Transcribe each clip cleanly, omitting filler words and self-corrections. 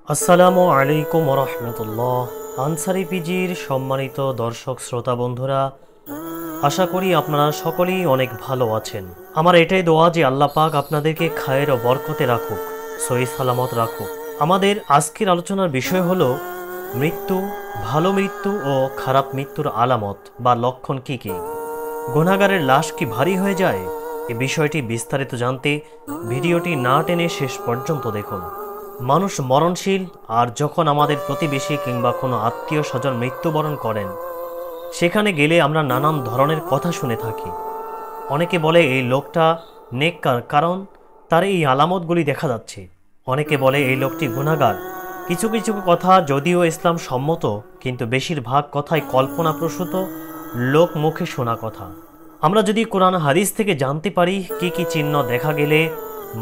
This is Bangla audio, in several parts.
আসসালামু আলাইকুম রহমতুল্লাহ। আনসারি পিজির সম্মানিত দর্শক শ্রোতা বন্ধুরা, আশা করি আপনারা সকলেই অনেক ভালো আছেন। আমার এটাই দোয়া যে আল্লাহ পাক আপনাদেরকে খায়ের ও বরকতে রাখুক, সহি সালামত রাখুক। আমাদের আজকের আলোচনার বিষয় হলো মৃত্যু, ভালো মৃত্যু ও খারাপ মৃত্যুর আলামত বা লক্ষণ কী কী। গুনাহগারের লাশ কি ভারী হয়ে যায়? এ বিষয়টি বিস্তারিত জানতে ভিডিওটি না টেনে শেষ পর্যন্ত দেখুন। মানুষ মরণশীল, আর যখন আমাদের প্রতিবেশী কিংবা কোনো আত্মীয় স্বজন মৃত্যুবরণ করেন, সেখানে গেলে আমরা নানান ধরনের কথা শুনে থাকি। অনেকে বলে এই লোকটা নেককার, কারণ তার এই আলামতগুলি দেখা যাচ্ছে। অনেকে বলে এই লোকটি গুনাহগার। কিছু কিছু কথা যদিও ইসলাম সম্মত, কিন্তু বেশিরভাগ কথাই কল্পনাপ্রসূত, লোক মুখে শোনা কথা। আমরা যদি কোরআন হাদিস থেকে জানতে পারি কি কি চিহ্ন দেখা গেলে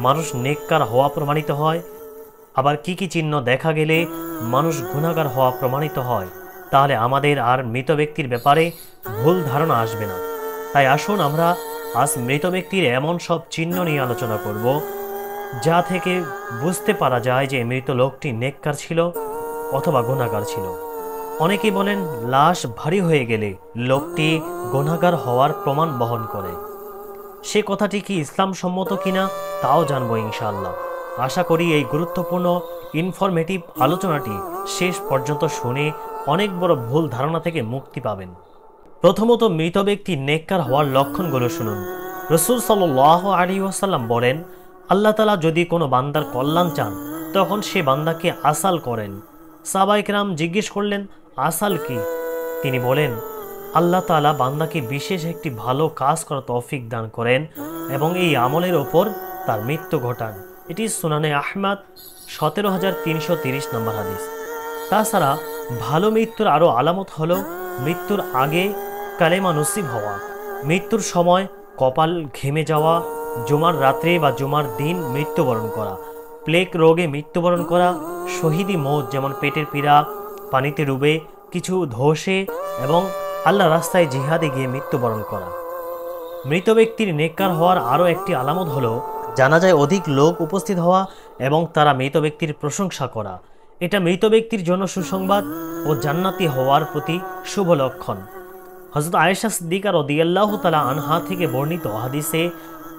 মানুষ নেককার হওয়া প্রমাণিত হয়, আবার কি কি চিহ্ন দেখা গেলে মানুষ গুনাহগার হওয়া প্রমাণিত হয়, তাহলে আমাদের আর মৃত ব্যক্তির ব্যাপারে ভুল ধারণা আসবে না। তাই আসুন আমরা আজ মৃত ব্যক্তির এমন সব চিহ্ন নিয়ে আলোচনা করব, যা থেকে বুঝতে পারা যায় যে মৃত লোকটি নেককার ছিল অথবা গুনাহগার ছিল। অনেকেই বলেন লাশ ভারী হয়ে গেলে লোকটি গুনাহগার হওয়ার প্রমাণ বহন করে। সে কথাটি কি ইসলাম সম্মত কিনা তাও জানবো ইনশাআল্লাহ। আশা করি এই গুরুত্বপূর্ণ ইনফরমেটিভ আলোচনাটি শেষ পর্যন্ত শুনে অনেক বড় ভুল ধারণা থেকে মুক্তি পাবেন। প্রথমত, মৃত ব্যক্তি নেককার হওয়ার লক্ষণগুলো শুনুন। রাসূল সাল্লাল্লাহু আলাইহি ওয়াসাল্লাম বলেন, আল্লাহ তাআলা যদি কোনো বান্দার কল্যাণ চান, তখন সে বান্দাকে আসাল করেন। সাহাবায়ে কেরাম জিজ্ঞেস করলেন, আসাল কি? তিনি বলেন, আল্লাহ তাআলা বান্দাকে বিশেষ একটি ভালো কাজ করার তৌফিক দান করেন এবং এই আমলের ওপর তার মৃত্যু ঘটান। এটি সুনানে আহমদ 17,330 নম্বর হাদিস। তাছাড়া ভালো মৃত্যুর আরও আলামত হলো মৃত্যুর আগে কালেমা নসিব হওয়া, মৃত্যুর সময় কপাল ঘেমে যাওয়া, জুমার রাত্রে বা জুমার দিন মৃত্যুবরণ করা, প্লেগ রোগে মৃত্যুবরণ করা, শহীদি মৌত যেমন পেটের পীড়া, পানিতে ডুবে, কিছু ধসে এবং আল্লাহ রাস্তায় জিহাদে গিয়ে মৃত্যুবরণ করা। মৃত ব্যক্তির নেককার হওয়ার আরও একটি আলামত হলো জানাজায় অধিক লোক উপস্থিত হওয়া এবং তারা মৃত ব্যক্তির প্রশংসা করা। এটা মৃত ব্যক্তির জন্য সুসংবাদ ও জান্নাতি হওয়ার প্রতি শুভ লক্ষণ। হযরত আয়েশা সিদ্দিকা রাদিয়াল্লাহু তাআলা আনহা থেকে বর্ণিত হাদিসে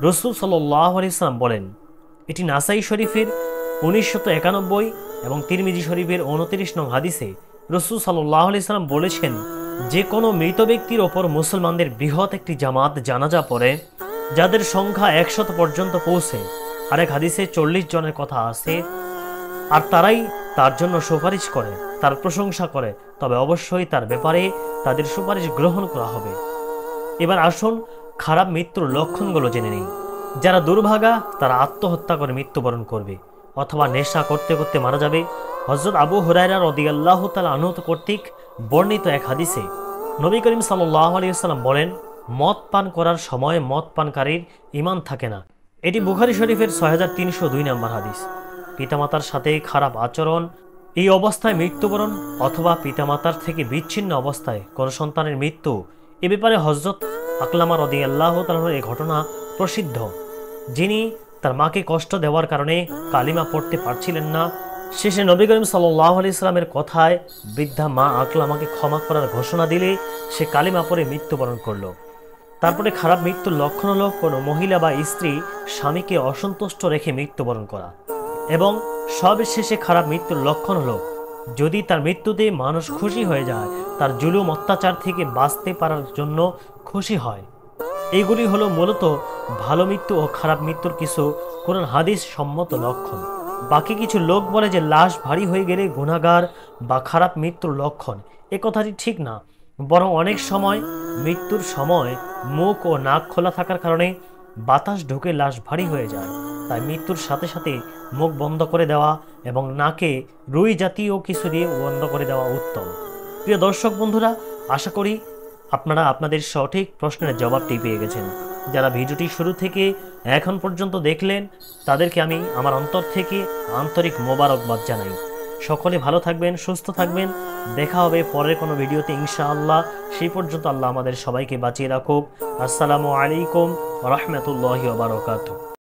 রাসূল সাল্লাল্লাহু আলাইহি ওয়াসাল্লাম বলেন, এটি নাসাই শরীফের 1991 এবং তিরমিজি শরীফের 29 নং হাদিসে রাসূল সাল্লাল্লাহু আলাইহি ওয়াসাল্লাম বলেছেন, যে কোনো মৃত ব্যক্তির ওপর মুসলমানদের বৃহৎ একটি জামাত জানাজা পড়ে, যাদের সংখ্যা 100 পর্যন্ত পৌঁছে। আরেক হাদিসে 40 জনের কথা আছে, আর তারাই তার জন্য সুপারিশ করে, তার প্রশংসা করে, তবে অবশ্যই তার ব্যাপারে তাদের সুপারিশ গ্রহণ করা হবে। এবার আসুন খারাপ মৃত্যুর লক্ষণগুলো জেনে নিই। যারা দুর্ভাগা তারা আত্মহত্যা করে মৃত্যুবরণ করবে অথবা নেশা করতে করতে মারা যাবে। হযরত আবু হুরায়রা রাদিয়াল্লাহু তাআলা আনহু কর্তৃক বর্ণিত এক হাদিসে নবী করিম সাল্লাল্লাহু আলাইহি ওয়াসাল্লাম বলেন, মদ পান করার সময় মদ পানকারীর ঈমান থাকে না। এটি বুখারী শরীফের 6302 নম্বর হাদিস। পিতামাতার সাথে খারাপ আচরণ, এই অবস্থায় মৃত্যুবরণ অথবা পিতামাতার থেকে বিচ্ছিন্ন অবস্থায় কোন সন্তানের মৃত্যু, এ ব্যাপারে হযরত আকলামা রাদিয়াল্লাহু তাআলার এই ঘটনা প্রসিদ্ধ। যিনি তার মাকে কষ্ট দেওয়ার কারণে কালিমা পড়তে পারছিলেন না, শেষে নবী করিম সাল্লাল্লাহু আলাইহি সাল্লামের কথায় বৃদ্ধা মা আকলামাকে ক্ষমা করার ঘোষণা দিলে সে কালিমা পড়ে মৃত্যুবরণ করলো। তারপরে খারাপ মৃত্যুর লক্ষণ হলো কোনো মহিলা বা স্ত্রী স্বামীকে অসন্তুষ্ট রেখে মৃত্যুবরণ করা। এবং সবশেষে খারাপ মৃত্যুর লক্ষণ হলো যদি তার মৃত্যুতে মানুষ খুশি হয়ে যায়, তার জুলুম অত্যাচার থেকে বাঁচতে পারার জন্য খুশি হয়। এইগুলি হলো মূলত ভালো মৃত্যু ও খারাপ মৃত্যুর কিছু কোরআন হাদিস সম্মত লক্ষণ। বাকি কিছু লোক বলে যে লাশ ভারী হয়ে গেলে গুনাহগার বা খারাপ মৃত্যুর লক্ষণ, এ কথাটি ঠিক না। বরং অনেক সময় মৃত্যুর সময় মুখ ও নাক খোলা থাকার কারণে বাতাস ঢুকে লাশ ভারী হয়ে যায়। তাই মৃত্যুর সাথে সাথে মুখ বন্ধ করে দেওয়া এবং নাকে রুই জাতীয় কিছু দিয়ে বন্ধ করে দেওয়া উত্তম। প্রিয় দর্শক বন্ধুরা, আশা করি আপনারা আপনাদের সঠিক প্রশ্নের জবাবটি পেয়ে গেছেন। যারা ভিডিওটি শুরু থেকে এখন পর্যন্ত দেখলেন, তাদেরকে আমি আমার অন্তর থেকে আন্তরিক মোবারকবাদ জানাই। সকলে ভালো থাকবেন, সুস্থ থাকবেন। দেখা হবে পরের কোনো ভিডিওতে ইনশাআল্লাহ। সেই পর্যন্ত আল্লাহ আমাদের সবাইকে বাঁচিয়ে রাখুক। আসসালামু আলাইকুম ওয়া রাহমাতুল্লাহি ওয়া বারাকাতুহু।